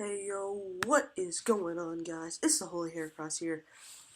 Hey yo, what is going on, guys? It's the Holy Heracross here,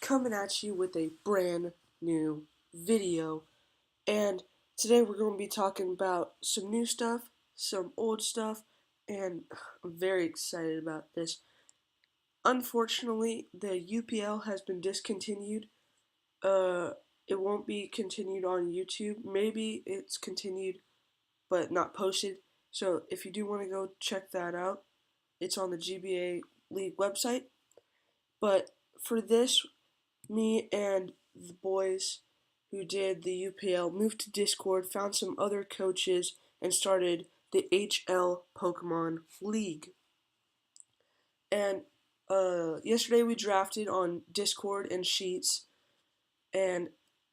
coming at you with a brand new video. And today we're going to be talking about some new stuff, some old stuff, and I'm very excited about this. Unfortunately, the UPL has been discontinued. Uh, it won't be continued on YouTube. Maybe it's continued, but not posted. So if you do want to go check that out, it's on the GBA League website. But for this, me and the boys who did the UPL moved to Discord, found some other coaches, and started the HL Pokemon League. And yesterday we drafted on Discord and Sheets, and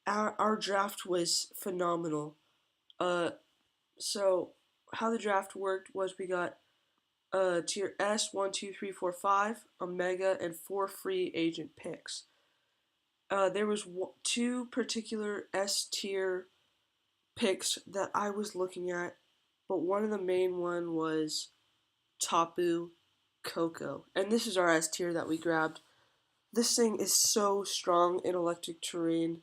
our draft was phenomenal. Uh, so how the draft worked was we got tier S 1, 2, 3, 4, 5, a mega, and 4 free agent picks. There was two particular S tier picks that I was looking at, but one of the main one was Tapu Koko, and this is our S tier that we grabbed. This thing is so strong in electric terrain.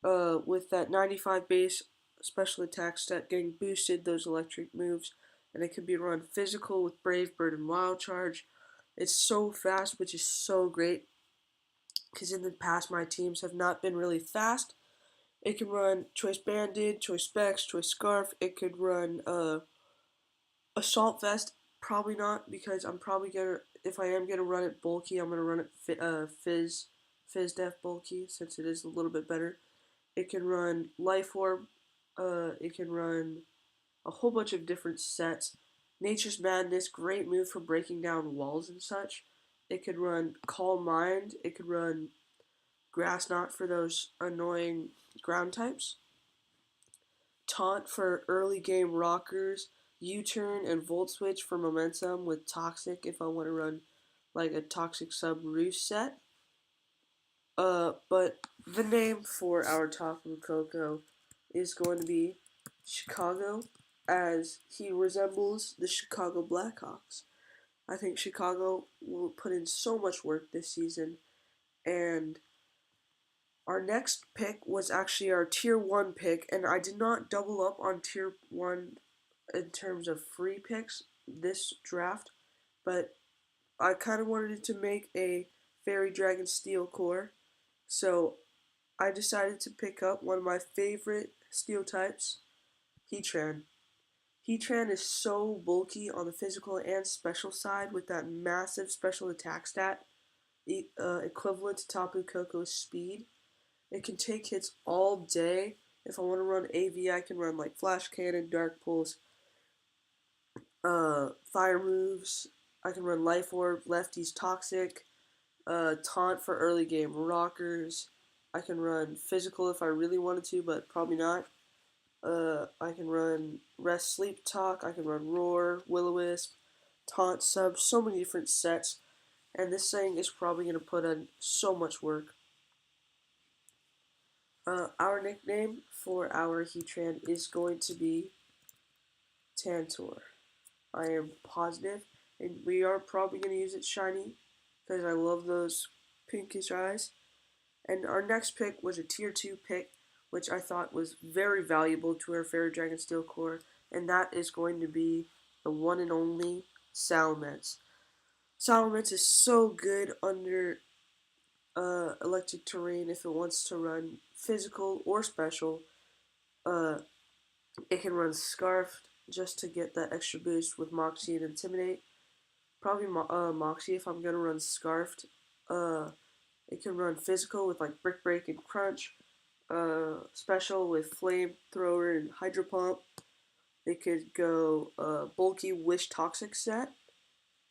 With that 95 base special attack stat getting boosted, those electric moves, and it can be run physical with Brave Bird and Wild Charge. It's so fast, which is so great, because in the past my teams have not been really fast. It can run Choice Banded, Choice Specs, Choice Scarf. It could run Assault Vest. Probably not, because I'm probably gonna, if I am gonna run it bulky, I'm gonna run it Fizz Def bulky, since it is a little bit better. It can run Life Orb. It can run a whole bunch of different sets. Nature's Madness, great move for breaking down walls and such. It could run Calm Mind. It could run Grass Knot for those annoying ground types. Taunt for early game rockers. U-turn and Volt Switch for momentum with Toxic if I want to run like a Toxic sub Roost set. But the name for our Tapu Koko is going to be Chicago, as he resembles the Chicago Blackhawks. I think Chicago will put in so much work this season, and our next pick was actually our tier 1 pick, and I did not double up on tier 1 in terms of free picks this draft, but I kind of wanted to make a Fairy Dragon Steel core, so I decided to pick up one of my favorite steel types, Heatran. Heatran is so bulky on the physical and special side with that massive special attack stat, equivalent to Tapu Koko's speed. It can take hits all day. If I want to run AV, I can run like Flash Cannon, Dark Pulse, Fire moves. I can run Life Orb, Lefty's Toxic, Taunt for early game Rockers. I can run Physical if I really wanted to, but probably not. I can run Rest Sleep Talk, I can run Roar, Will-O-Wisp, Taunt Sub, so many different sets, and this thing is probably going to put in so much work. Our nickname for our Heatran is going to be Tantor. I am positive, and we are probably going to use it shiny, because I love those pinkish eyes. And our next pick was a tier 2 pick, which I thought was very valuable to our Fairy Dragon Steel core, and that is going to be the one and only Salamence. Salamence is so good under electric terrain if it wants to run physical or special. Uh, it can run Scarf just to get that extra boost with Moxie and Intimidate. Probably Moxie if I'm going to run Scarfed. It can run physical with like Brick Break and Crunch. Special with Flamethrower and Hydro Pump. It could go bulky Wish Toxic set,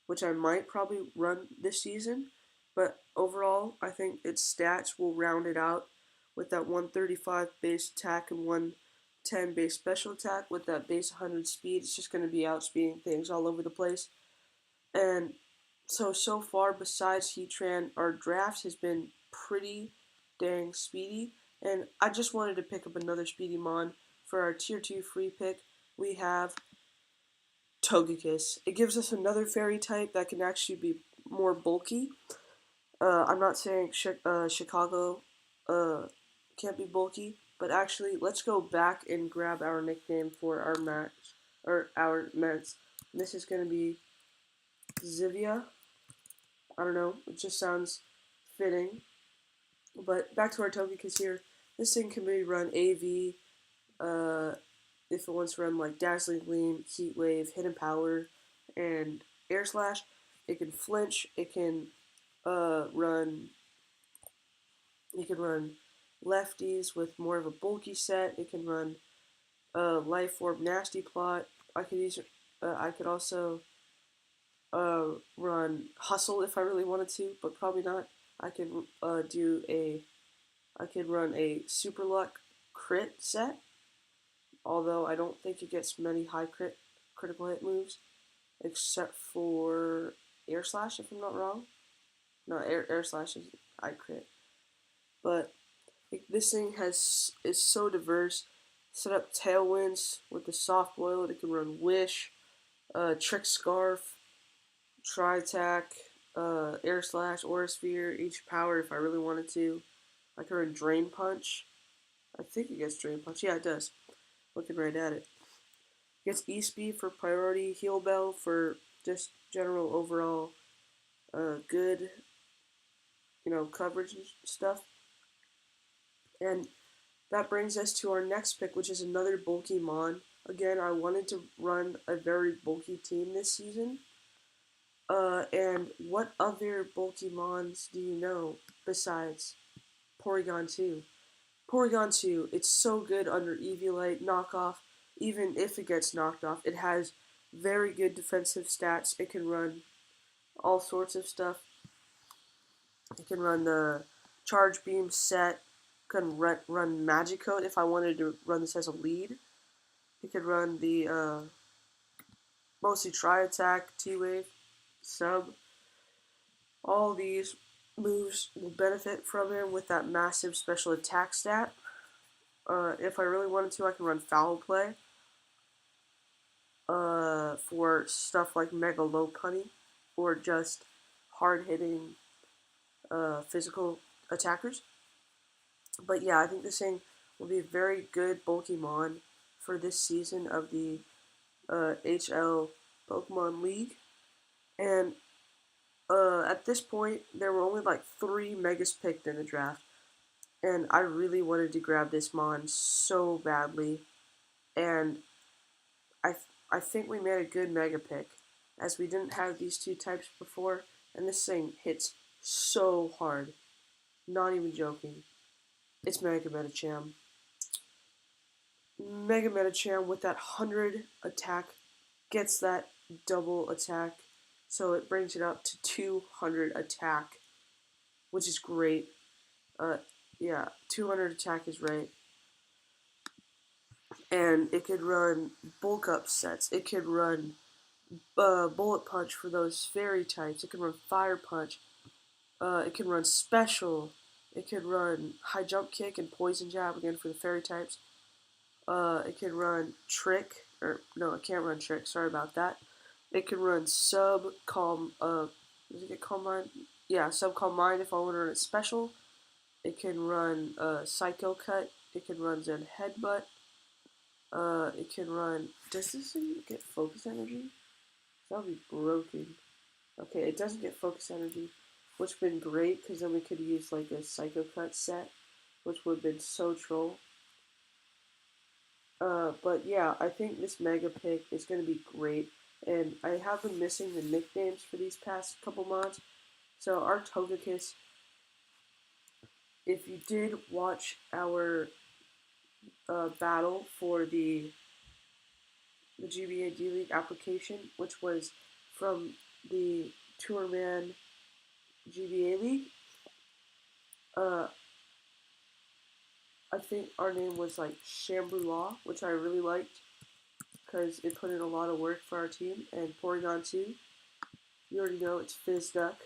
which I might probably run this season. But overall, I think its stats will round it out with that 135 base attack and 110 base special attack with that base 100 speed. It's just going to be outspeeding things all over the place. And so far, besides Heatran, our draft has been pretty dang speedy. And I just wanted to pick up another speedy mon for our tier 2 free pick. We have Togekiss. It gives us another fairy type that can actually be more bulky. I'm not saying Chicago can't be bulky, but actually, let's go back and grab our nickname for our match, or our Mets. This is going to be Zivia. I don't know, it just sounds fitting. But back to our Togekiss here. This thing can be run AV, uh, if it wants to run like Dazzling Gleam, Heat Wave, Hidden Power, and Air Slash. It can flinch. It can run. It can run lefties with more of a bulky set. It can run Life Orb, Nasty Plot. I could use. I could also run Hustle if I really wanted to, but probably not. I could do a. I could run a Super Luck crit set, although I don't think it gets many high critical hit moves, except for Air Slash, if I'm not wrong. No, Air Slash is high crit, but this thing is so diverse. Set up Tailwinds with the soft boil. It can run Wish, Trick Scarf, Tri Attack, Air Slash, Aura Sphere, each power if I really wanted to. I can run Drain Punch. I think it gets Drain Punch. Yeah, it does. Looking right at it. Gets E-Speed for priority, Heal Bell for just general overall good, coverage and stuff. And that brings us to our next pick, which is another bulky Mon. Again, I wanted to run a very bulky team this season. And what other bulky Mons do you know besides Porygon 2? Porygon 2, it's so good under Eviolite, knockoff. Even if it gets knocked off, it has very good defensive stats. It can run all sorts of stuff. It can run the Charge Beam set. Can run Magicoat if I wanted to run this as a lead. It could run the mostly Tri Attack, T Wave, Sub. All these moves will benefit from him with that massive special attack stat. If I really wanted to, I can run Foul Play for stuff like Mega Lopunny or just hard hitting physical attackers. But yeah, I think this thing will be a very good bulky Mon for this season of the HL Pokemon League. And at this point, there were only like 3 Megas picked in the draft. And I really wanted to grab this Mon so badly. And I, I think we made a good Mega pick, as we didn't have these two types before. And this thing hits so hard. Not even joking. It's Mega Medicham. Mega Medicham with that 100 attack gets that double attack, so it brings it up to 200 attack, which is great. Yeah, 200 attack is right. And it could run bulk up sets. It could run bullet punch for those fairy types. It can run fire punch. It can run special. It could run high jump kick and poison jab again for the fairy types. It can run trick, or no, it can't run trick. Sorry about that. It can run sub calm. Does it get calm mind? Yeah, sub calm mind if I want to run it special. It can run psycho cut. It can run Zen headbutt. It can run. Does this thing get focus energy? That'll be broken. Okay, it doesn't get focus energy, which would have been great because then we could use like a psycho cut set, which would have been so troll. But yeah, I think this mega pick is going to be great. And I have been missing the nicknames for these past couple months. So our Togekiss, if you did watch our battle for the GBA D League application, which was from the Tourman GBA League, uh, I think our name was like Shambhala, which I really liked because it put in a lot of work for our team. And Porygon 2, you already know it's Fizz Duck.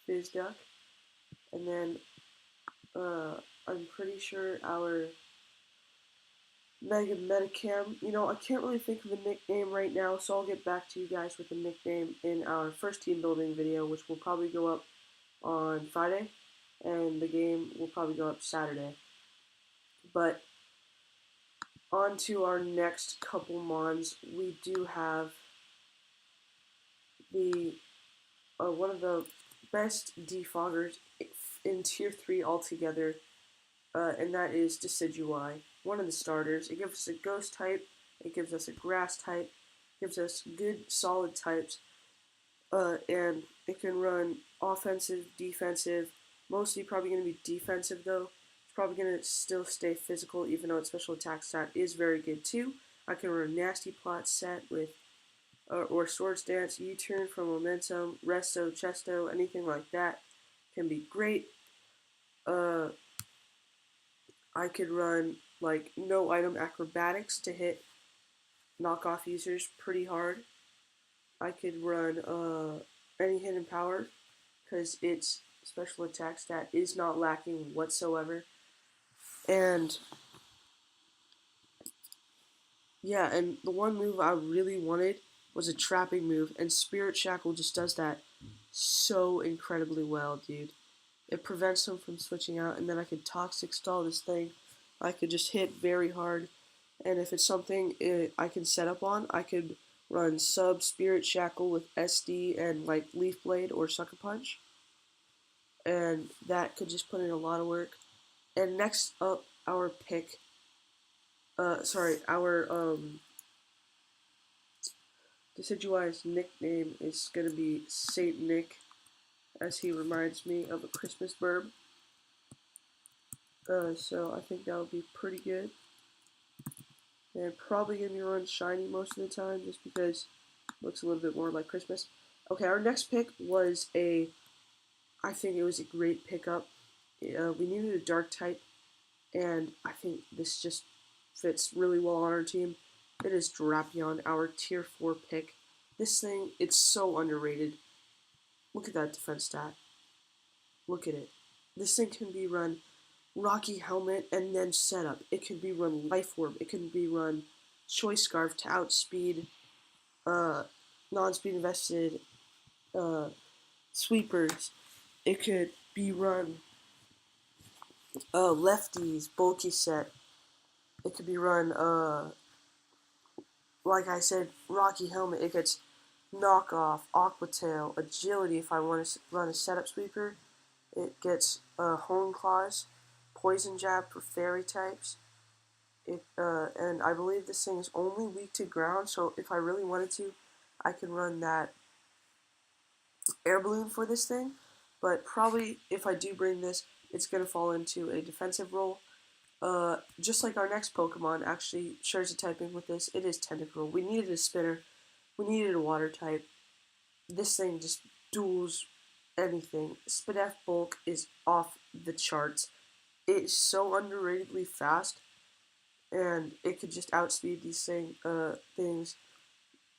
And then I'm pretty sure our Mega Metacam. You know, I can't really think of a nickname right now, so I'll get back to you guys with a nickname in our first team building video, which will probably go up on Friday, and the game will probably go up Saturday. But on to our next couple mons, we do have the one of the best defoggers in Tier 3 altogether, and that is Decidueye, one of the starters. It gives us a ghost type, it gives us a grass type, gives us good solid types, and it can run offensive, defensive, mostly probably going to be defensive though. It's probably going to still stay physical even though its special attack stat is very good too. I can run a nasty plot set with or Swords Dance, U-turn from Momentum, Resto, Chesto, anything like that can be great. I could run like no item acrobatics to hit knockoff users pretty hard. I could run any hidden power because its special attack stat is not lacking whatsoever. And yeah, and the one move I really wanted was a trapping move, and Spirit Shackle just does that so incredibly well, dude. It prevents him from switching out, and then I could Toxic Stall this thing. I could just hit very hard, and if it's something I can set up on, I could run sub Spirit Shackle with SD and like Leaf Blade or Sucker Punch, and that could just put in a lot of work. And next up, our pick, our Decidueye's nickname is gonna be Saint Nick, as he reminds me of a Christmas burb. So I think that would be pretty good. And probably going to be run shiny most of the time just because it looks a little bit more like Christmas. Okay, our next pick was I think it was a great pickup. We needed a dark type, and I think this just fits really well on our team. It is Drapion, our tier 4 pick. This thing, it's so underrated. Look at that defense stat. Look at it. This thing can be run Rocky Helmet and then Setup. It can be run Life Orb. It can be run Choice Scarf to outspeed non-speed invested sweepers. It could be run lefties, bulky set. It could be run, like I said, Rocky Helmet. It gets knockoff, Aqua Tail, agility if I want to run a setup sweeper. It gets Hone Claws, Poison Jab for fairy types. And I believe this thing is only weak to ground, so if I really wanted to, I could run that air balloon for this thing. But probably if I do bring this, it's going to fall into a defensive role. Just like our next Pokemon actually shares a typing with this, it is Tentacruel. We needed a spinner. We needed a water type. This thing just duels anything. Spadef Bulk is off the charts. It's so underratedly fast, and it could just outspeed these things.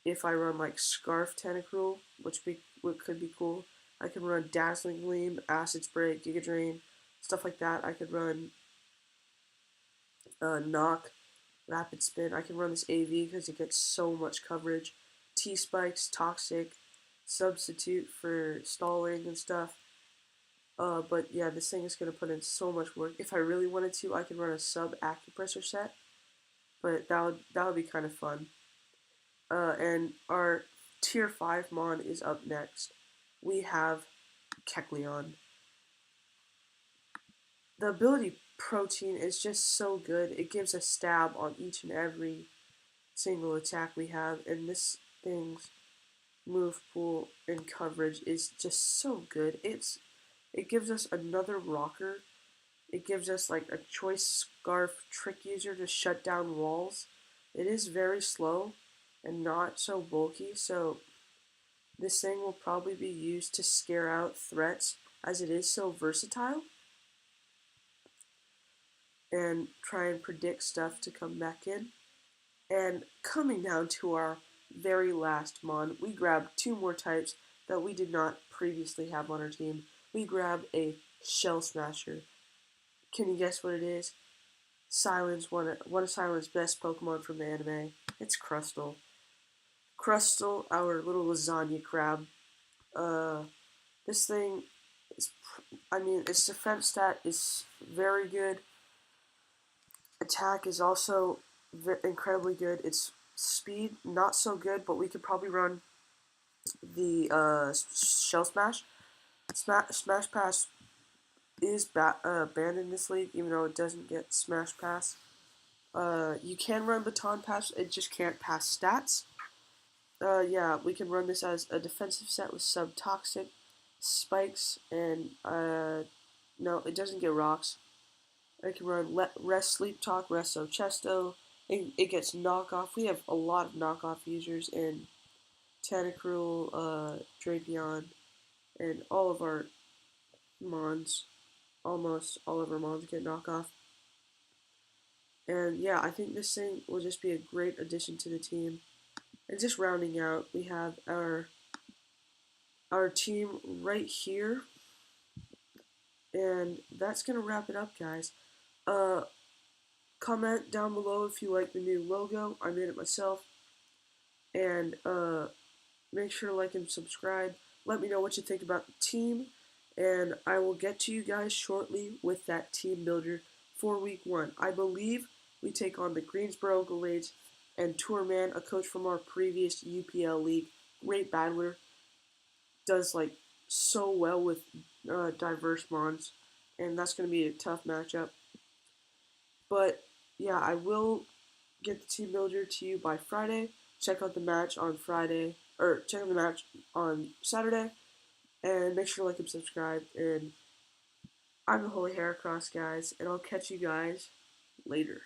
If I run like Scarf Tentacruel, which could be cool, I could run Dazzling Gleam, Acid Spray, Giga Drain, stuff like that. I could run Knock, Rapid Spin. I can run this AV because it gets so much coverage. T-Spikes, Toxic, Substitute for stalling and stuff. But yeah, this thing is going to put in so much work. If I really wanted to, I could run a sub Acupressor set, but that would be kind of fun. And our tier 5 mon is up next. We have Kecleon. The ability Protein is just so good. It gives a stab on each and every single attack we have, and this thing's move pool and coverage is just so good. It gives us another rocker. It gives us like a choice scarf trick user to shut down walls. It is very slow and not so bulky, so this thing will probably be used to scare out threats as it is so versatile and try and predict stuff to come back in. And coming down to our very last mon, we grabbed 2 more types that we did not previously have on our team. We grabbed a Shell Smasher. Can you guess what it is? one of Silent's best Pokemon from the anime. It's Crustle. Crustle, our little lasagna crab. Uh, this thing is, I mean, its defense stat is very good. Attack is also incredibly good. Its speed not so good, but we could probably run the Shell Smash. Smash Pass is banned in this league, even though it doesn't get Smash Pass. You can run Baton Pass, it just can't pass stats. Yeah, we can run this as a defensive set with Subtoxic, Spikes, and no, it doesn't get rocks. I can run Rest Sleep Talk, Resto Chesto. It gets knockoff. We have a lot of knockoff users in Tentacruel, Drapion, and all of our Mons. Almost all of our Mons get knockoff. And yeah, I think this thing will just be a great addition to the team. And just rounding out, we have our team right here. And that's gonna wrap it up, guys. Uh, Comment down below if you like the new logo. I made it myself. And make sure to like and subscribe. Let me know what you think about the team. And I will get to you guys shortly with that team builder for week 1. I believe we take on the Greensboro Glades and Tourman, a coach from our previous UPL league. Great battler. Does like so well with diverse mons. And that's going to be a tough matchup. But yeah, I will get the team builder to you by Friday. Check out the match on Friday, or check out the match on Saturday, and make sure to like and subscribe. And I'm the Holy Heracross, guys, and I'll catch you guys later.